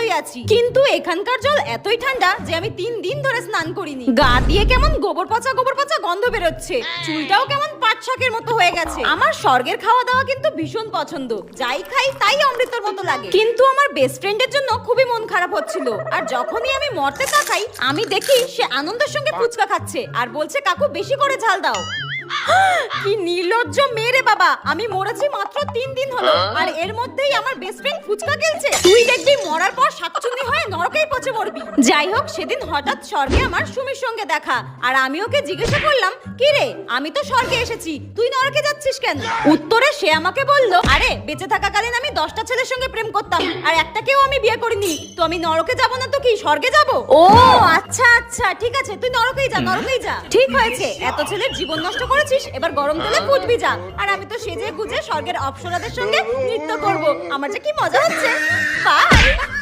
ভালোই আছি, কিন্তু এখানকার জল এতই ঠান্ডা যে আমি 3 দিন ধরে স্নান করিনি। গা দিয়ে কেমন গোবর পচা গন্ধ বেরোচ্ছে, চুলটাও কেমন পাট শাকের মতো হয়ে গেছে। আমার স্বর্গের খাওয়া দাওয়া কিন্তু ভীষণ পছন্দ, যাই খাই তাই অমৃতর মতো লাগে। কিন্তু আমার বেস্ট ফ্রেন্ডের জন্য খুবই মন খারাপ হচ্ছিল, আর যখনই আমি মরতে তাকাই আমি দেখি সে আনন্দের সঙ্গে ফুচকা খাচ্ছে আর বলছে কাকু বেশি করে ঝাল দাও। কি নির্লজ্জ মেরে বাবা, আমি মরেছি মাত্র 3 দিন হলো আর এর মধ্যেই আমার বেস্ট ফ্রেন্ড ফুচকা খেলছে। তুই দেখবি মরার পর শাকচুন্নি হয়ে নরকেই পচে মরবি। যাই হোক, সেদিন হঠাৎ স্বর্গে আমার সুমির সঙ্গে দেখা, আর আমি ওকে জিজ্ঞাসা করলাম কি রে, আমি তো স্বর্গে এসেছি, তুই নরকে যাচ্ছিস কেন? উত্তরে সে আমাকে বলল, আরে বেঁচে থাকাকালীন আমি 10টা ছেলের সঙ্গে প্রেম করতাম আর একটাকেও আমি বিয়ে করিনি, তো আমি নরকে যাব না তো কি স্বর্গে যাব? ও আচ্ছা আচ্ছা, ঠিক আছে, তুই নরকেই যা, নরকেই যা। ঠিক হয়েছে, এত ছেলের জীবন নষ্ট করেছিস, এবার গরম তেলে ফুটবি যা। আর আমি তো সেজে গুজে স্বর্গের অপ্সরাদের সঙ্গে নৃত্য করব, আমার যে কি মজা হচ্ছে। বাই।